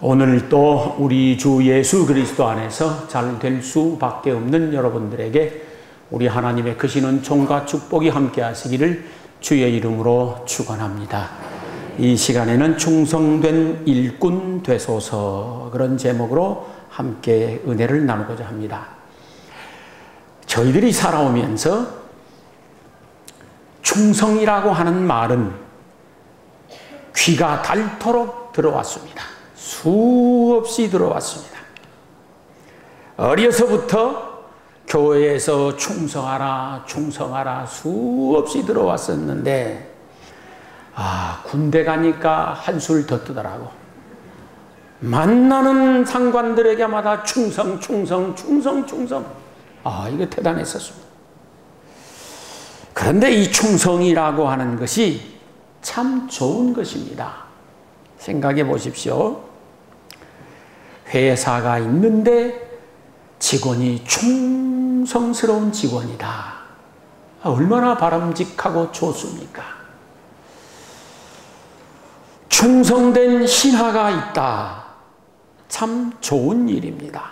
오늘도 우리 주 예수 그리스도 안에서 잘 될 수밖에 없는 여러분들에게 우리 하나님의 크신 은총과 축복이 함께 하시기를 주의 이름으로 축원합니다. 이 시간에는 충성된 일꾼 되소서, 그런 제목으로 함께 은혜를 나누고자 합니다. 저희들이 살아오면서 충성이라고 하는 말은 귀가 닳도록 들어왔습니다. 수없이 들어왔습니다. 어려서부터 교회에서 충성하라 충성하라 수없이 들어왔었는데, 군대 가니까 한술 더 뜨더라고. 만나는 상관들에게마다 충성 충성 충성 충성. 이거 대단했었습니다. 그런데 이 충성이라고 하는 것이 참 좋은 것입니다. 생각해 보십시오. 회사가 있는데 직원이 충성스러운 직원이다. 얼마나 바람직하고 좋습니까? 충성된 신하가 있다. 참 좋은 일입니다.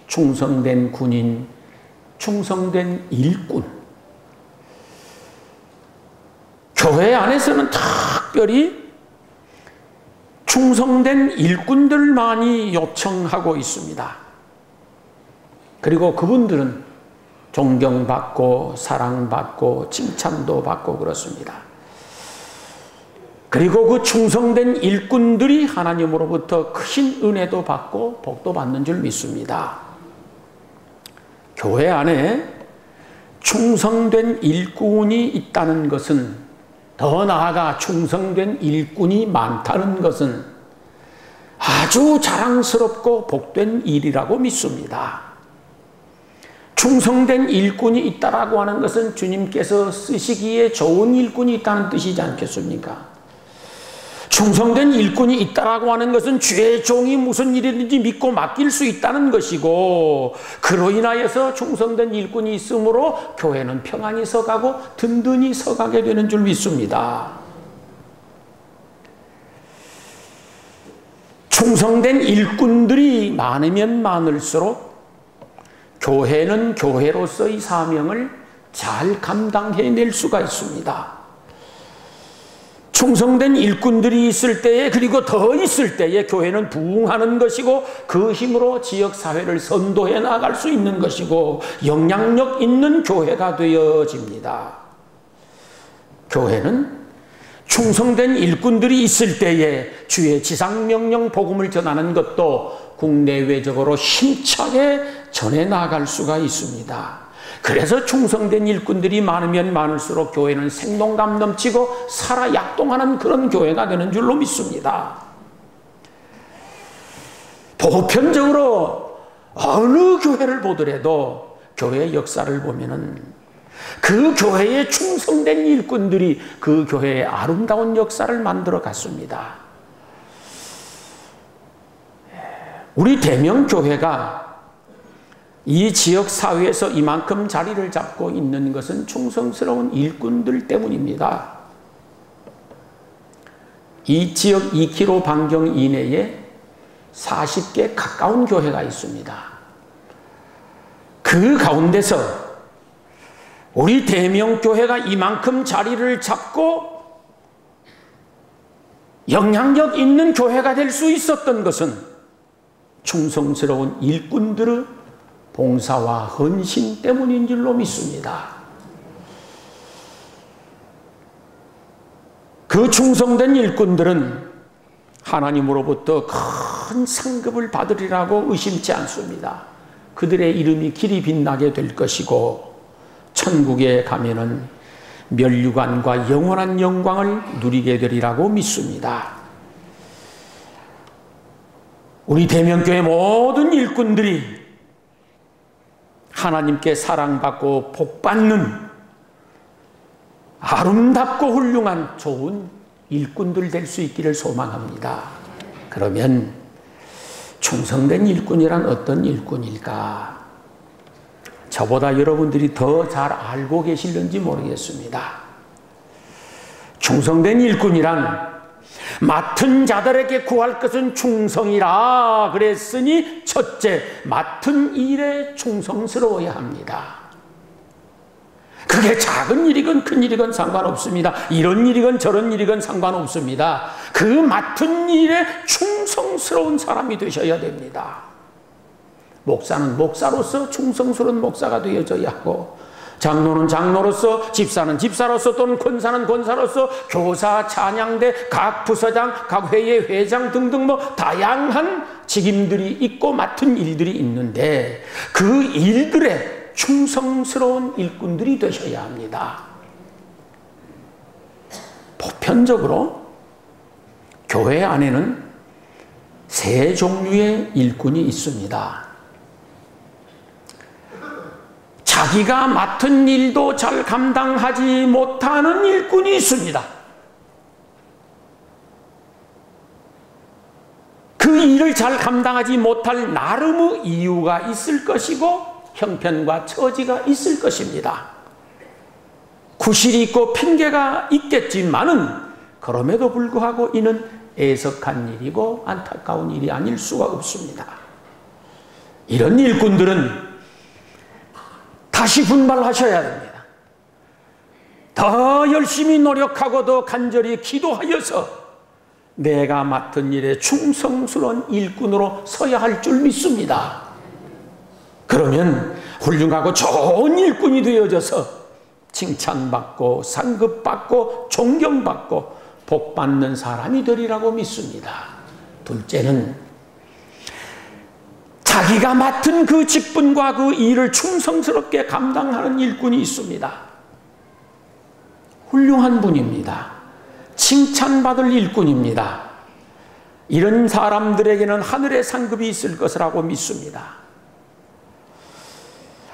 충성된 군인, 충성된 일꾼. 교회 안에서는 특별히 충성된 일꾼들만이 요청하고 있습니다. 그리고 그분들은 존경받고 사랑받고 칭찬도 받고 그렇습니다. 그리고 그 충성된 일꾼들이 하나님으로부터 큰 은혜도 받고 복도 받는 줄 믿습니다. 교회 안에 충성된 일꾼이 있다는 것은, 더 나아가 충성된 일꾼이 많다는 것은 아주 자랑스럽고 복된 일이라고 믿습니다. 충성된 일꾼이 있다라고 하는 것은 주님께서 쓰시기에 좋은 일꾼이 있다는 뜻이지 않겠습니까? 충성된 일꾼이 있다라고 하는 것은 주의 종이 무슨 일이든지 믿고 맡길 수 있다는 것이고, 그로 인하여서 충성된 일꾼이 있으므로 교회는 평안히 서가고 든든히 서가게 되는 줄 믿습니다. 충성된 일꾼들이 많으면 많을수록 교회는 교회로서의 사명을 잘 감당해낼 수가 있습니다. 충성된 일꾼들이 있을 때에, 그리고 더 있을 때에 교회는 부흥하는 것이고, 그 힘으로 지역사회를 선도해 나갈 수 있는 것이고, 영향력 있는 교회가 되어집니다. 교회는 충성된 일꾼들이 있을 때에 주의 지상명령 복음을 전하는 것도 국내외적으로 힘차게 전해 나갈 수가 있습니다. 그래서 충성된 일꾼들이 많으면 많을수록 교회는 생동감 넘치고 살아 약동하는 그런 교회가 되는 줄로 믿습니다. 보편적으로 어느 교회를 보더라도 교회의 역사를 보면은 그 교회에 충성된 일꾼들이 그 교회의 아름다운 역사를 만들어 갔습니다. 우리 대명교회가 이 지역 사회에서 이만큼 자리를 잡고 있는 것은 충성스러운 일꾼들 때문입니다. 이 지역 2km 반경 이내에 40개 가까운 교회가 있습니다. 그 가운데서 우리 대명교회가 이만큼 자리를 잡고 영향력 있는 교회가 될 수 있었던 것은 충성스러운 일꾼들의 봉사와 헌신 때문인 줄로 믿습니다. 그 충성된 일꾼들은 하나님으로부터 큰 상급을 받으리라고 의심치 않습니다. 그들의 이름이 길이 빛나게 될 것이고, 천국에 가면은 멸류관과 영원한 영광을 누리게 되리라고 믿습니다. 우리 대명교회 모든 일꾼들이 하나님께 사랑받고 복받는 아름답고 훌륭한 좋은 일꾼들 될 수 있기를 소망합니다. 그러면 충성된 일꾼이란 어떤 일꾼일까? 저보다 여러분들이 더 잘 알고 계실는지 모르겠습니다. 충성된 일꾼이란 맡은 자들에게 구할 것은 충성이라 그랬으니 첫째, 맡은 일에 충성스러워야 합니다. 그게 작은 일이건 큰 일이건 상관없습니다. 이런 일이건 저런 일이건 상관없습니다. 그 맡은 일에 충성스러운 사람이 되셔야 됩니다. 목사는 목사로서 충성스러운 목사가 되어져야 하고, 장로는 장로로서, 집사는 집사로서, 또는 권사는 권사로서, 교사, 찬양대, 각 부서장, 각 회의 회장 등등 다양한 직임들이 있고 맡은 일들이 있는데, 그 일들에 충성스러운 일꾼들이 되셔야 합니다. 보편적으로 교회 안에는 세 종류의 일꾼이 있습니다. 자기가 맡은 일도 잘 감당하지 못하는 일꾼이 있습니다. 그 일을 잘 감당하지 못할 나름의 이유가 있을 것이고 형편과 처지가 있을 것입니다. 구실이 있고 핑계가 있겠지만은 그럼에도 불구하고 이는 애석한 일이고 안타까운 일이 아닐 수가 없습니다. 이런 일꾼들은 다시 분발하셔야 됩니다. 더 열심히 노력하고 더 간절히 기도하여서 내가 맡은 일에 충성스러운 일꾼으로 서야 할 줄 믿습니다. 그러면 훌륭하고 좋은 일꾼이 되어져서 칭찬받고 상급받고 존경받고 복받는 사람이 되리라고 믿습니다. 둘째는 자기가 맡은 그 직분과 그 일을 충성스럽게 감당하는 일꾼이 있습니다. 훌륭한 분입니다. 칭찬받을 일꾼입니다. 이런 사람들에게는 하늘의 상급이 있을 것이라고 믿습니다.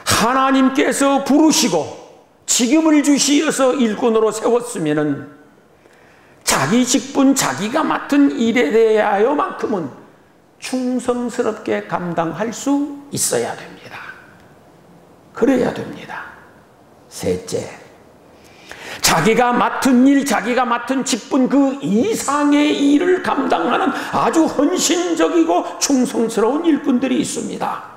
하나님께서 부르시고 직임을 주시어서 일꾼으로 세웠으면은 자기 직분, 자기가 맡은 일에 대하여만큼은 충성스럽게 감당할 수 있어야 됩니다. 그래야 됩니다. 셋째, 자기가 맡은 일, 자기가 맡은 직분 그 이상의 일을 감당하는 아주 헌신적이고 충성스러운 일꾼들이 있습니다.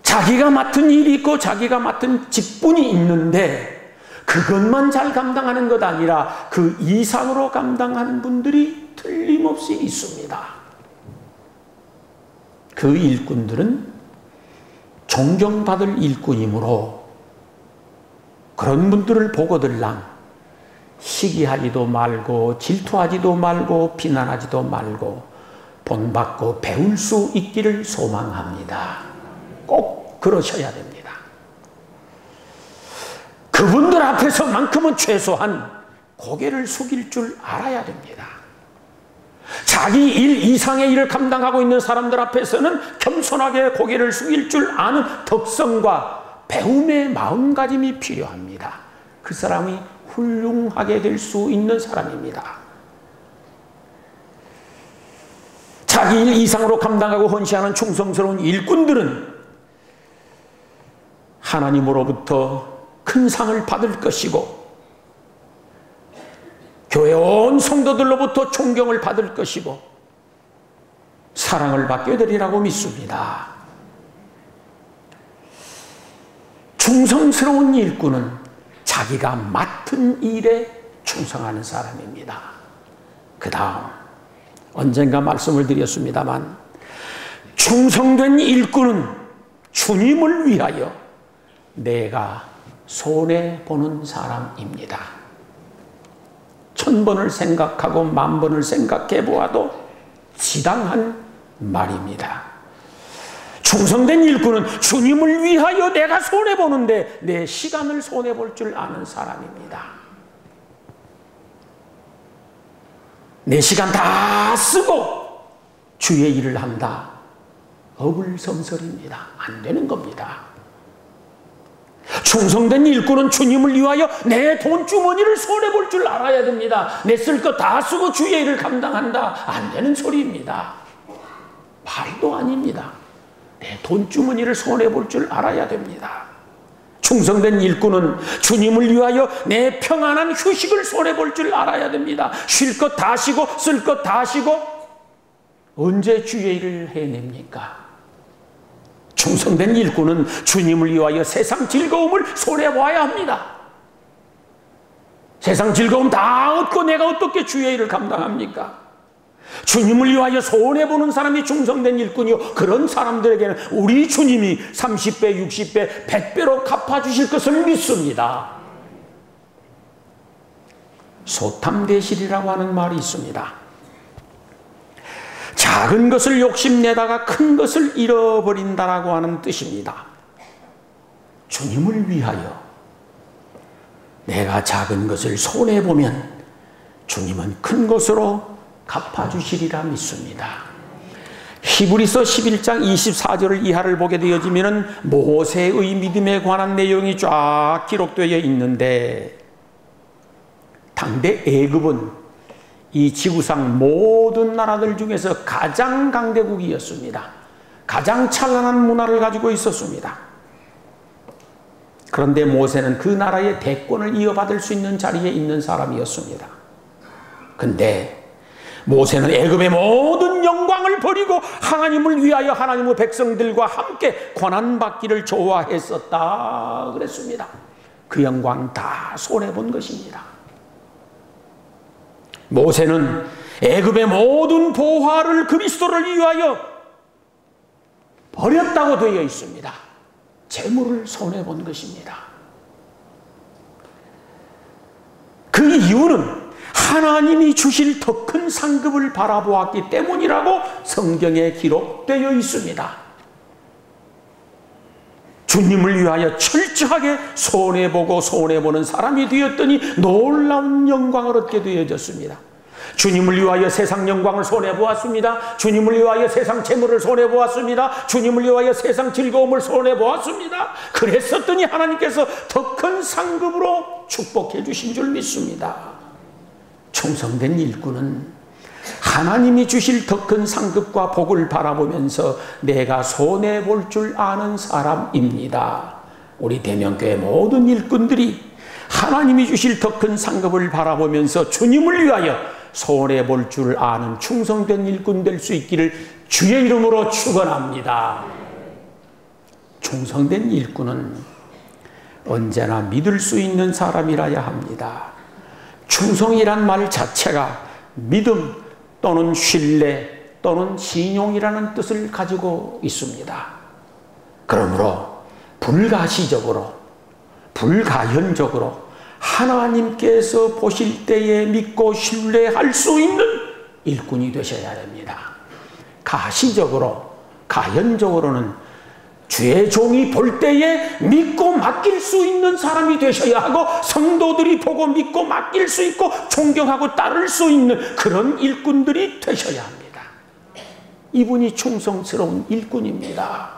자기가 맡은 일이 있고 자기가 맡은 직분이 있는데 그것만 잘 감당하는 것 아니라 그 이상으로 감당하는 분들이 틀림없이 있습니다. 그 일꾼들은 존경받을 일꾼이므로 그런 분들을 보거들랑 시기하지도 말고 질투하지도 말고 비난하지도 말고 본받고 배울 수 있기를 소망합니다. 꼭 그러셔야 됩니다. 그분들 앞에서만큼은 최소한 고개를 숙일 줄 알아야 됩니다. 자기 일 이상의 일을 감당하고 있는 사람들 앞에서는 겸손하게 고개를 숙일 줄 아는 덕성과 배움의 마음가짐이 필요합니다. 그 사람이 훌륭하게 될 수 있는 사람입니다. 자기 일 이상으로 감당하고 헌신하는 충성스러운 일꾼들은 하나님으로부터 큰 상을 받을 것이고 교회 온 성도들로부터 존경을 받을 것이고 사랑을 받게 되리라고 믿습니다. 충성스러운 일꾼은 자기가 맡은 일에 충성하는 사람입니다. 그 다음 언젠가 말씀을 드렸습니다만 충성된 일꾼은 주님을 위하여 내가 손해보는 사람입니다. 1000번을 생각하고 10,000번을 생각해 보아도 지당한 말입니다. 충성된 일꾼은 주님을 위하여 내가 손해보는데 내 시간을 손해볼 줄 아는 사람입니다. 내 시간 다 쓰고 주의 일을 한다. 어불성설입니다. 안 되는 겁니다. 충성된 일꾼은 주님을 위하여 내 돈주머니를 손해볼 줄 알아야 됩니다. 내 쓸 것 다 쓰고 주의 일을 감당한다. 안 되는 소리입니다. 말도 아닙니다. 내 돈주머니를 손해볼 줄 알아야 됩니다. 충성된 일꾼은 주님을 위하여 내 평안한 휴식을 손해볼 줄 알아야 됩니다. 쉴 것 다 쉬고 쓸 것 다 쉬고 언제 주의 일을 해냅니까? 충성된 일꾼은 주님을 위하여 세상 즐거움을 손해봐야 합니다. 세상 즐거움 다 얻고 내가 어떻게 주의 일을 감당합니까? 주님을 위하여 손해보는 사람이 충성된 일꾼이요, 그런 사람들에게는 우리 주님이 30배, 60배, 100배로 갚아주실 것을 믿습니다. 소탐대실이라고 하는 말이 있습니다. 작은 것을 욕심내다가 큰 것을 잃어버린다라고 하는 뜻입니다. 주님을 위하여 내가 작은 것을 손해보면 주님은 큰 것으로 갚아주시리라 믿습니다. 히브리서 11장 24절 이하를 보게 되어지면 모세의 믿음에 관한 내용이 쫙 기록되어 있는데, 당대 애굽은 이 지구상 모든 나라들 중에서 가장 강대국이었습니다. 가장 찬란한 문화를 가지고 있었습니다. 그런데 모세는 그 나라의 대권을 이어받을 수 있는 자리에 있는 사람이었습니다. 근데 모세는 애굽의 모든 영광을 버리고 하나님을 위하여 하나님의 백성들과 함께 고난받기를 좋아했었다 그랬습니다. 그 영광 다 손해본 것입니다. 모세는 애굽의 모든 보화를 그리스도를 위하여 버렸다고 되어 있습니다. 재물을 손해본 것입니다. 그 이유는 하나님이 주실 더 큰 상급을 바라보았기 때문이라고 성경에 기록되어 있습니다. 주님을 위하여 철저하게 손해보고 손해보는 사람이 되었더니 놀라운 영광을 얻게 되어졌습니다. 주님을 위하여 세상 영광을 손해보았습니다. 주님을 위하여 세상 재물을 손해보았습니다. 주님을 위하여 세상 즐거움을 손해보았습니다. 그랬었더니 하나님께서 더 큰 상급으로 축복해 주신 줄 믿습니다. 충성된 일꾼은 하나님이 주실 더 큰 상급과 복을 바라보면서 내가 손해볼 줄 아는 사람입니다. 우리 대명교회 모든 일꾼들이 하나님이 주실 더 큰 상급을 바라보면서 주님을 위하여 손해볼 줄 아는 충성된 일꾼 될 수 있기를 주의 이름으로 축원합니다. 충성된 일꾼은 언제나 믿을 수 있는 사람이라야 합니다. 충성이란 말 자체가 믿음 또는 신뢰 또는 신용이라는 뜻을 가지고 있습니다. 그러므로 불가시적으로 불가연적으로 하나님께서 보실 때에 믿고 신뢰할 수 있는 일꾼이 되셔야 됩니다. 가시적으로 가연적으로는 주의 종이 볼 때에 믿고 맡길 수 있는 사람이 되셔야 하고, 성도들이 보고 믿고 맡길 수 있고 존경하고 따를 수 있는 그런 일꾼들이 되셔야 합니다. 이분이 충성스러운 일꾼입니다.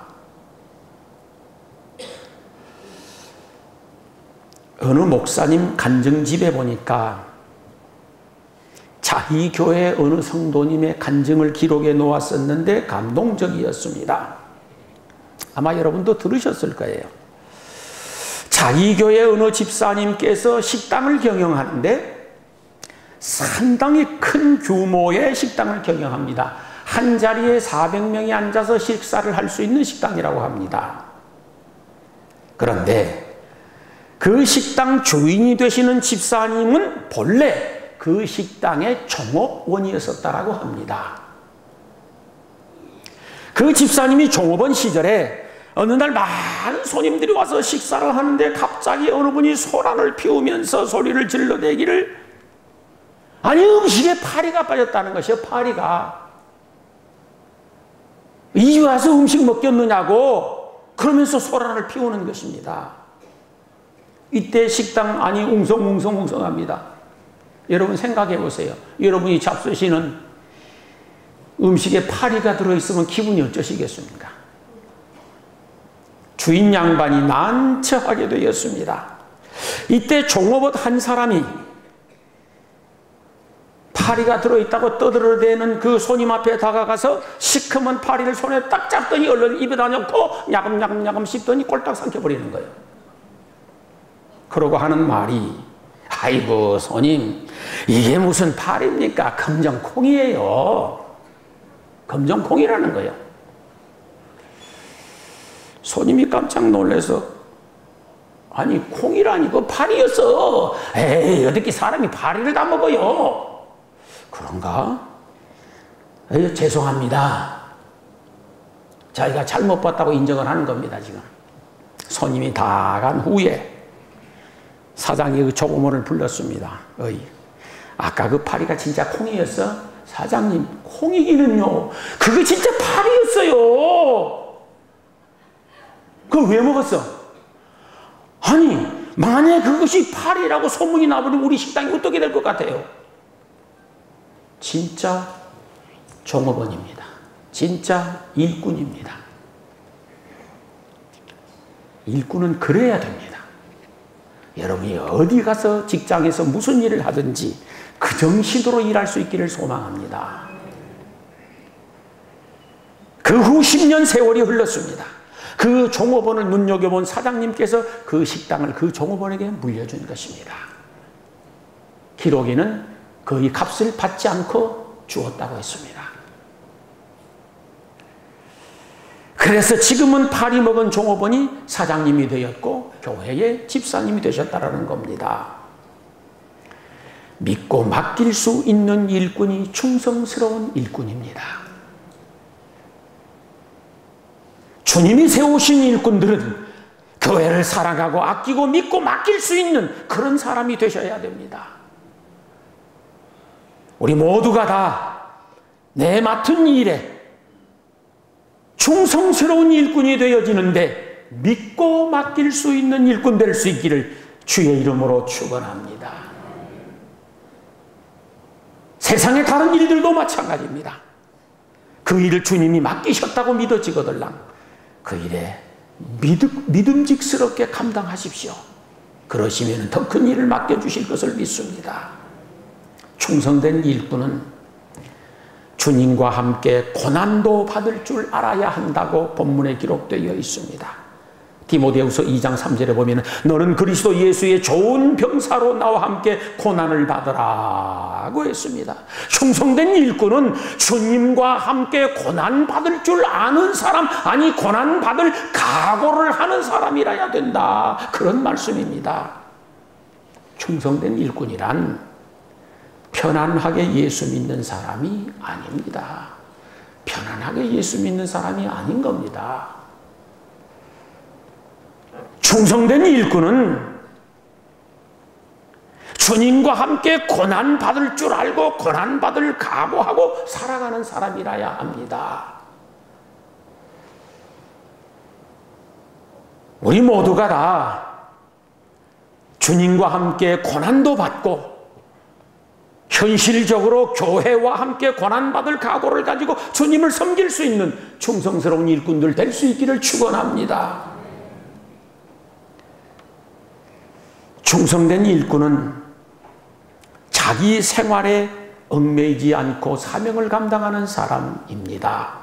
어느 목사님 간증집에 보니까 자기 교회 어느 성도님의 간증을 기록해 놓았었는데 감동적이었습니다. 아마 여러분도 들으셨을 거예요. 자기 교회 어느 집사님께서 식당을 경영하는데 상당히 큰 규모의 식당을 경영합니다. 한 자리에 400명이 앉아서 식사를 할 수 있는 식당이라고 합니다. 그런데 그 식당 주인이 되시는 집사님은 본래 그 식당의 종업원이었었다라고 합니다. 그 집사님이 종업원 시절에 어느 날 많은 손님들이 와서 식사를 하는데 갑자기 어느 분이 소란을 피우면서 소리를 질러대기를, 아니 음식에 파리가 빠졌다는 것이요. 파리가 이제 와서 음식 먹겠느냐고 그러면서 소란을 피우는 것입니다. 이때 식당 안이 웅성웅성합니다. 여러분 생각해 보세요. 여러분이 잡수시는 음식에 파리가 들어있으면 기분이 어쩌시겠습니까? 주인 양반이 난처하게 되었습니다. 이때 종업원 한 사람이 파리가 들어있다고 떠들어대는 그 손님 앞에 다가가서 시커먼 파리를 손에 딱 잡더니 얼른 입에다 넣고 야금야금 씹더니 꼴딱 삼켜버리는 거예요. 그러고 하는 말이, 아이고 손님, 이게 무슨 팔입니까? 검정콩이에요. 검정콩이라는 거예요. 손님이 깜짝 놀라서, 아니 콩이라니 그 파리였어. 에이, 어떻게 사람이 파리를 다 먹어요? 그런가? 에이, 죄송합니다. 자기가 잘못 봤다고 인정을 하는 겁니다. 지금 손님이 다 간 후에 사장이 그 조고모를 불렀습니다. 어이, 아까 그 파리가 진짜 콩이었어? 사장님, 콩이기는요, 그거 진짜 파리였어요. 그걸 왜 먹었어? 아니, 만약 그것이 파리라고 소문이 나버리면 우리 식당이 어떻게 될 것 같아요? 진짜 종업원입니다. 진짜 일꾼입니다. 일꾼은 그래야 됩니다. 여러분이 어디 가서 직장에서 무슨 일을 하든지 그 정신으로 일할 수 있기를 소망합니다. 그 후 10년 세월이 흘렀습니다. 그 종업원을 눈여겨본 사장님께서 그 식당을 그 종업원에게 물려준 것입니다. 기록에는 거의 값을 받지 않고 주었다고 했습니다. 그래서 지금은 파리 먹은 종업원이 사장님이 되었고 교회의 집사님이 되셨다는 겁니다. 믿고 맡길 수 있는 일꾼이 충성스러운 일꾼입니다. 주님이 세우신 일꾼들은 교회를 사랑하고 아끼고 믿고 맡길 수 있는 그런 사람이 되셔야 됩니다. 우리 모두가 다 내 맡은 일에 충성스러운 일꾼이 되어지는데 믿고 맡길 수 있는 일꾼 될 수 있기를 주의 이름으로 축원합니다. 세상의 다른 일들도 마찬가지입니다. 그 일을 주님이 맡기셨다고 믿어지거들랑 그 일에 믿음직스럽게 감당하십시오. 그러시면 더 큰 일을 맡겨주실 것을 믿습니다. 충성된 일꾼은 주님과 함께 고난도 받을 줄 알아야 한다고 본문에 기록되어 있습니다. 디모데후서 2장 3절에 보면 너는 그리스도 예수의 좋은 병사로 나와 함께 고난을 받으라고 했습니다. 충성된 일꾼은 주님과 함께 고난 받을 줄 아는 사람, 아니 고난 받을 각오를 하는 사람이라야 된다, 그런 말씀입니다. 충성된 일꾼이란 편안하게 예수 믿는 사람이 아닙니다. 편안하게 예수 믿는 사람이 아닌 겁니다. 충성된 일꾼은 주님과 함께 고난받을 줄 알고 고난받을 각오하고 살아가는 사람이라야 합니다. 우리 모두가 다 주님과 함께 고난도 받고 현실적으로 교회와 함께 고난받을 각오를 가지고 주님을 섬길 수 있는 충성스러운 일꾼들 될 수 있기를 축원합니다. 충성된 일꾼은 자기 생활에 얽매이지 않고 사명을 감당하는 사람입니다.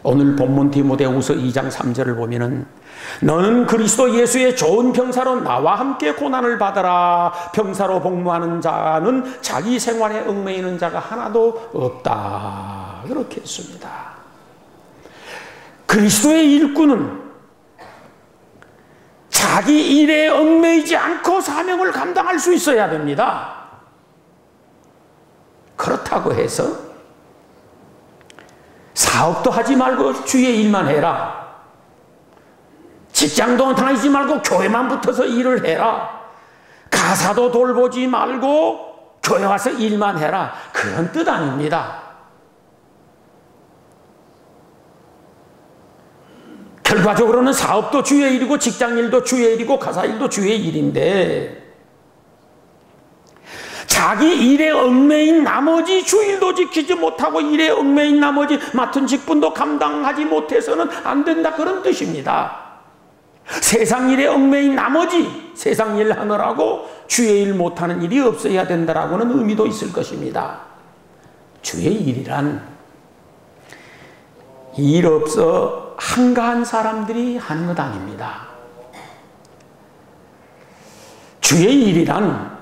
오늘 본문 디모데후서 2장 3절을 보면은 너는 그리스도 예수의 좋은 병사로 나와 함께 고난을 받아라. 병사로 복무하는 자는 자기 생활에 얽매이는 자가 하나도 없다, 그렇게 했습니다. 그리스도의 일꾼은 자기 일에 얽매이지 않고 사명을 감당할 수 있어야 됩니다. 그렇다고 해서 사업도 하지 말고 주의 일만 해라, 직장도 다니지 말고 교회만 붙어서 일을 해라, 가사도 돌보지 말고 교회 와서 일만 해라, 그런 뜻 아닙니다. 결과적으로는 사업도 주의 일이고 직장일도 주의 일이고 가사일도 주의 일인데 자기 일에 얽매인 나머지 주일도 지키지 못하고 일에 얽매인 나머지 맡은 직분도 감당하지 못해서는 안 된다, 그런 뜻입니다. 세상 일에 얽매인 나머지 세상 일 하느라고 주의 일 못하는 일이 없어야 된다라고는 의미도 있을 것입니다. 주의 일이란 일 없어 한가한 사람들이 하는 것 아닙니다. 주의 일이란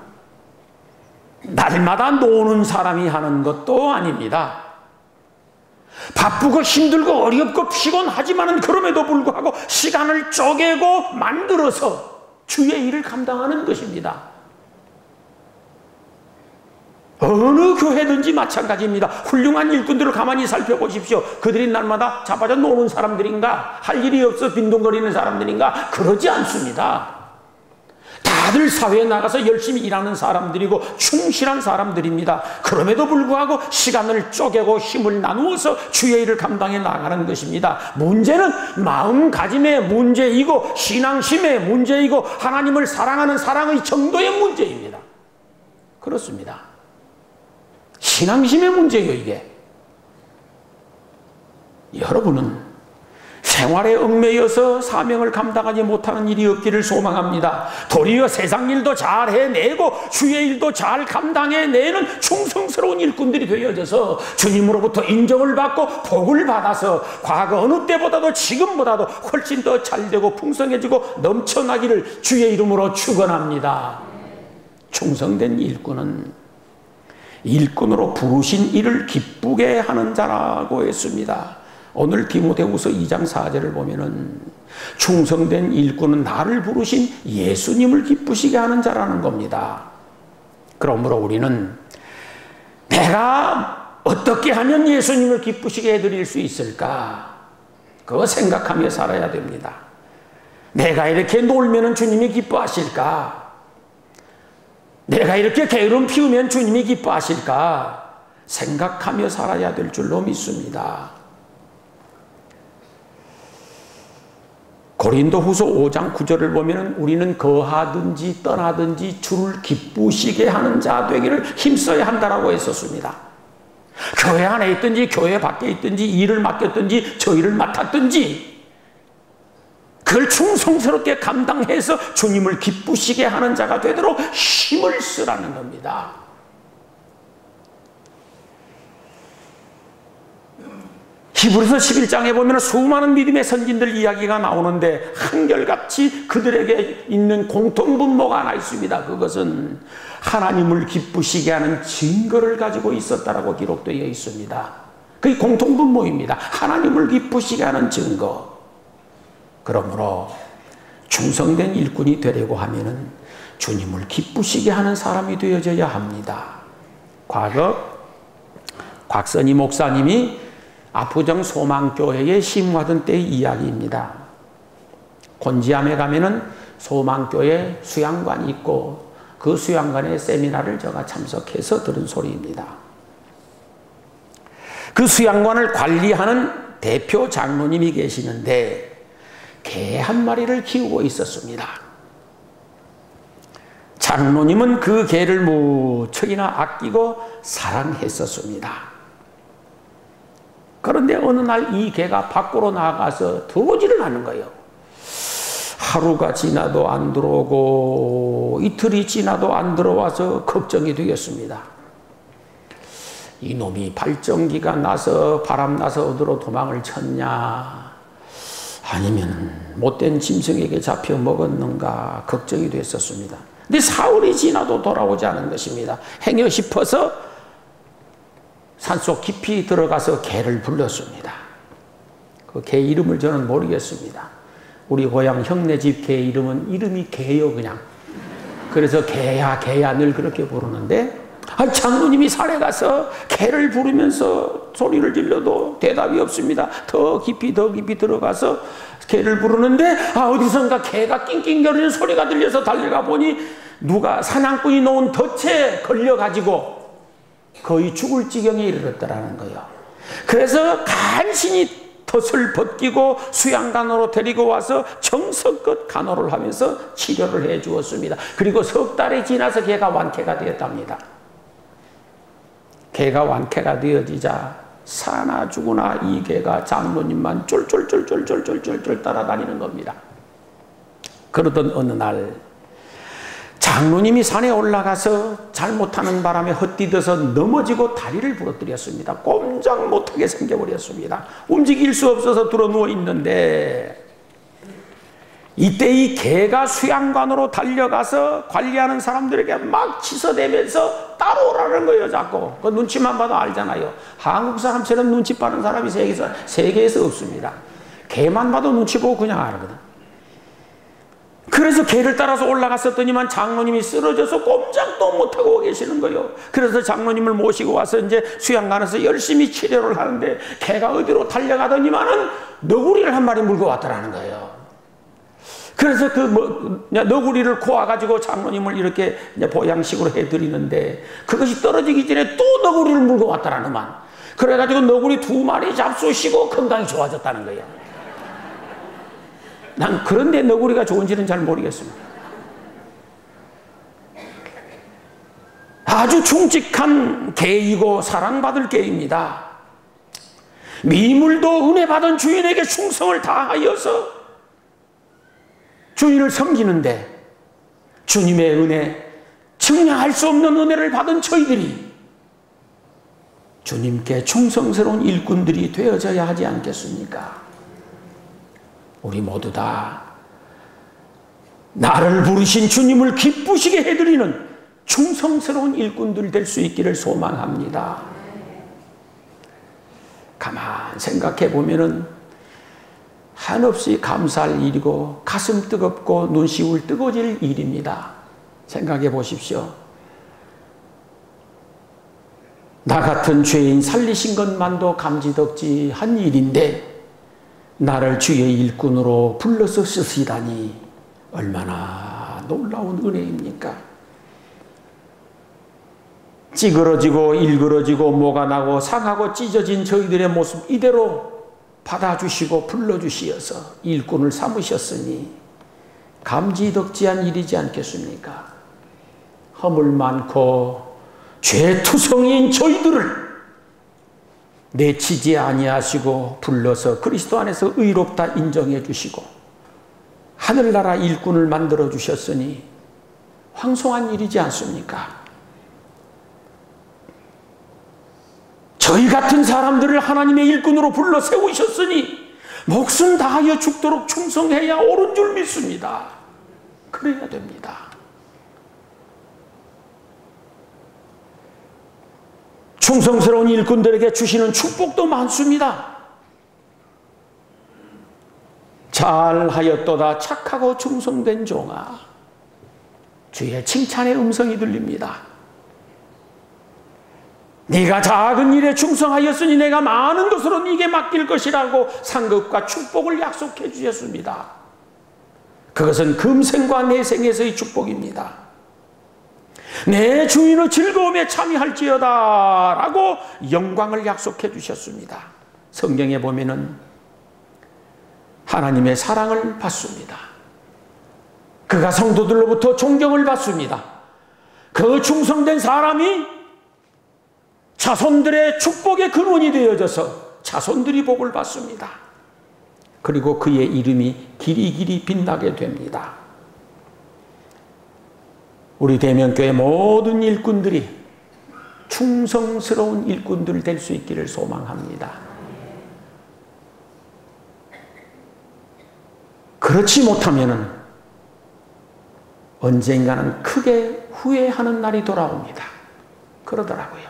날마다 노는 사람이 하는 것도 아닙니다. 바쁘고 힘들고 어렵고 피곤하지만은 그럼에도 불구하고 시간을 쪼개고 만들어서 주의 일을 감당하는 것입니다. 어느 교회든지 마찬가지입니다. 훌륭한 일꾼들을 가만히 살펴보십시오. 그들이 날마다 자빠져 노는 사람들인가? 할 일이 없어 빈둥거리는 사람들인가? 그러지 않습니다. 다들 사회에 나가서 열심히 일하는 사람들이고 충실한 사람들입니다. 그럼에도 불구하고 시간을 쪼개고 힘을 나누어서 주의 일을 감당해 나가는 것입니다. 문제는 마음가짐의 문제이고 신앙심의 문제이고 하나님을 사랑하는 사랑의 정도의 문제입니다. 그렇습니다. 신앙심의 문제예요, 이게. 여러분은 생활에 얽매여서 사명을 감당하지 못하는 일이 없기를 소망합니다. 도리어 세상 일도 잘 해내고 주의 일도 잘 감당해내는 충성스러운 일꾼들이 되어져서 주님으로부터 인정을 받고 복을 받아서 과거 어느 때보다도 지금보다도 훨씬 더 잘되고 풍성해지고 넘쳐나기를 주의 이름으로 축원합니다. 충성된 일꾼은 일꾼으로 부르신 이를 기쁘게 하는 자라고 했습니다. 오늘 디모데후서 2장 4절을 보면은 충성된 일꾼은 나를 부르신 예수님을 기쁘시게 하는 자라는 겁니다. 그러므로 우리는 내가 어떻게 하면 예수님을 기쁘시게 해드릴 수 있을까? 그거 생각하며 살아야 됩니다. 내가 이렇게 놀면은 주님이 기뻐하실까? 내가 이렇게 게으름 피우면 주님이 기뻐하실까? 생각하며 살아야 될 줄로 믿습니다. 고린도후서 5장 9절을 보면 우리는 거하든지 떠나든지 주를 기쁘시게 하는 자 되기를 힘써야 한다라고 했었습니다. 교회 안에 있든지 교회 밖에 있든지 일을 맡겼든지 저 일을 맡았든지 그걸 충성스럽게 감당해서 주님을 기쁘시게 하는 자가 되도록 힘을 쓰라는 겁니다. 히브리서 11장에 보면 수많은 믿음의 선진들 이야기가 나오는데 한결같이 그들에게 있는 공통분모가 하나 있습니다. 그것은 하나님을 기쁘시게 하는 증거를 가지고 있었다라고 기록되어 있습니다. 그게 공통분모입니다. 하나님을 기쁘시게 하는 증거. 그러므로 충성된 일꾼이 되려고 하면은 주님을 기쁘시게 하는 사람이 되어져야 합니다. 과거 곽선희 목사님이 압구정 소망교회에 심화하던 때의 이야기입니다. 곤지암에 가면은 소망교회 수양관이 있고 그 수양관의 세미나를 제가 참석해서 들은 소리입니다. 그 수양관을 관리하는 대표 장로님이 계시는데 개 한 마리를 키우고 있었습니다. 장로님은 그 개를 무척이나 아끼고 사랑했었습니다. 그런데 어느 날 이 개가 밖으로 나가서 들어오지를 않는 거예요. 하루가 지나도 안 들어오고 이틀이 지나도 안 들어와서 걱정이 되겠습니다. 이놈이 발정기가 나서 바람 나서 어디로 도망을 쳤냐, 아니면 못된 짐승에게 잡혀 먹었는가 걱정이 됐었습니다. 근데 사흘이 지나도 돌아오지 않은 것입니다. 행여 싶어서 산속 깊이 들어가서 개를 불렀습니다. 그 개 이름을 저는 모르겠습니다. 우리 고향 형네 집 개 이름이 개요 그냥. 그래서 개야 개야 늘 그렇게 부르는데 장로님이 산에 가서 개를 부르면서 소리를 질러도 대답이 없습니다. 더 깊이 들어가서 개를 부르는데 어디선가 개가 낑낑거리는 소리가 들려서 달려가 보니 누가 사냥꾼이 놓은 덫에 걸려가지고 거의 죽을 지경에 이르렀더라는 거예요. 그래서 간신히 덫을 벗기고 수양관으로 데리고 와서 정성껏 간호를 하면서 치료를 해 주었습니다. 그리고 석 달이 지나서 개가 완쾌가 되었답니다. 개가 완쾌가 되어지자 사나 죽으나 이 개가 장로님만 쫄쫄쫄쫄쫄쫄쫄 따라다니는 겁니다. 그러던 어느 날 장로님이 산에 올라가서 잘못하는 바람에 헛디뎌서 넘어지고 다리를 부러뜨렸습니다. 꼼짝 못하게 생겨버렸습니다. 움직일 수 없어서 들어 누워 있는데 이때 이 개가 수양관으로 달려가서 관리하는 사람들에게 막 치서대면서 따라오라는 거예요, 자꾸. 그 눈치만 봐도 알잖아요. 한국 사람처럼 눈치 빠른 사람이 세계에서 없습니다. 개만 봐도 눈치 보고 그냥 알거든. 그래서 개를 따라서 올라갔었더니만 장로님이 쓰러져서 꼼짝도 못하고 계시는 거예요. 그래서 장로님을 모시고 와서 이제 수양관에서 열심히 치료를 하는데 개가 어디로 달려가더니만은 너구리를 한 마리 물고 왔더라는 거예요. 그래서 너구리를 고아가지고 장로님을 이렇게 보양식으로 해드리는데 그것이 떨어지기 전에 또 너구리를 물고 왔다라는 말. 그래가지고 너구리 2마리 잡수시고 건강이 좋아졌다는 거예요. 난 그런데 너구리가 좋은지는 잘 모르겠습니다. 아주 충직한 개이고 사랑받을 개입니다. 미물도 은혜 받은 주인에게 충성을 다하여서 주인을 섬기는데 주님의 은혜, 증량할 수 없는 은혜를 받은 저희들이 주님께 충성스러운 일꾼들이 되어져야 하지 않겠습니까? 우리 모두 다 나를 부르신 주님을 기쁘시게 해드리는 충성스러운 일꾼들 될 수 있기를 소망합니다. 가만 생각해 보면은 한없이 감사할 일이고 가슴 뜨겁고 눈시울 뜨거워질 일입니다. 생각해 보십시오. 나 같은 죄인 살리신 것만도 감지덕지한 일인데 나를 주의 일꾼으로 불러서 쓰시다니 얼마나 놀라운 은혜입니까? 찌그러지고 일그러지고 모가 나고 상하고 찢어진 저희들의 모습 이대로 받아주시고 불러주시어서 일꾼을 삼으셨으니 감지덕지한 일이지 않겠습니까? 허물 많고 죄투성이인 저희들을 내치지 아니하시고 불러서 그리스도 안에서 의롭다 인정해 주시고 하늘나라 일꾼을 만들어 주셨으니 황송한 일이지 않습니까? 저희 같은 사람들을 하나님의 일꾼으로 불러 세우셨으니 목숨 다하여 죽도록 충성해야 옳은 줄 믿습니다. 그래야 됩니다. 충성스러운 일꾼들에게 주시는 축복도 많습니다. 잘하였도다 착하고 충성된 종아, 주의 칭찬의 음성이 들립니다. 네가 작은 일에 충성하였으니 내가 많은 것으로 네게 맡길 것이라고 상급과 축복을 약속해 주셨습니다. 그것은 금생과 내생에서의 축복입니다. 내 주인의 즐거움에 참여할지어다 라고 영광을 약속해 주셨습니다. 성경에 보면은 하나님의 사랑을 받습니다. 그가 성도들로부터 존경을 받습니다. 그 충성된 사람이 자손들의 축복의 근원이 되어져서 자손들이 복을 받습니다. 그리고 그의 이름이 길이길이 빛나게 됩니다. 우리 대면교회 모든 일꾼들이 충성스러운 일꾼들 될 수 있기를 소망합니다. 그렇지 못하면은 언젠가는 크게 후회하는 날이 돌아옵니다. 그러더라고요.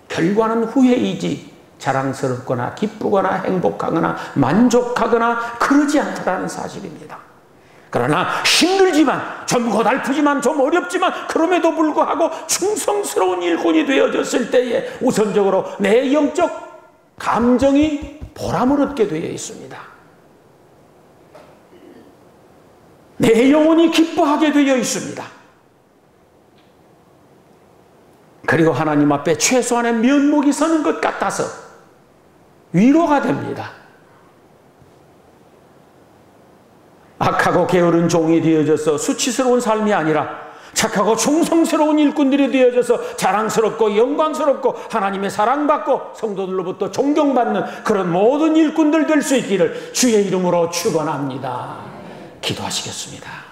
결과는 후회이지 자랑스럽거나 기쁘거나 행복하거나 만족하거나 그러지 않다라는 사실입니다. 그러나 힘들지만 좀 고달프지만 좀 어렵지만 그럼에도 불구하고 충성스러운 일꾼이 되어졌을 때에 우선적으로 내 영적 감정이 보람을 얻게 되어 있습니다. 내 영혼이 기뻐하게 되어 있습니다. 그리고 하나님 앞에 최소한의 면목이 서는 것 같아서 위로가 됩니다. 악하고 게으른 종이 되어져서 수치스러운 삶이 아니라 착하고 충성스러운 일꾼들이 되어져서 자랑스럽고 영광스럽고 하나님의 사랑받고 성도들로부터 존경받는 그런 모든 일꾼들 될 수 있기를 주의 이름으로 축원합니다. 기도하시겠습니다.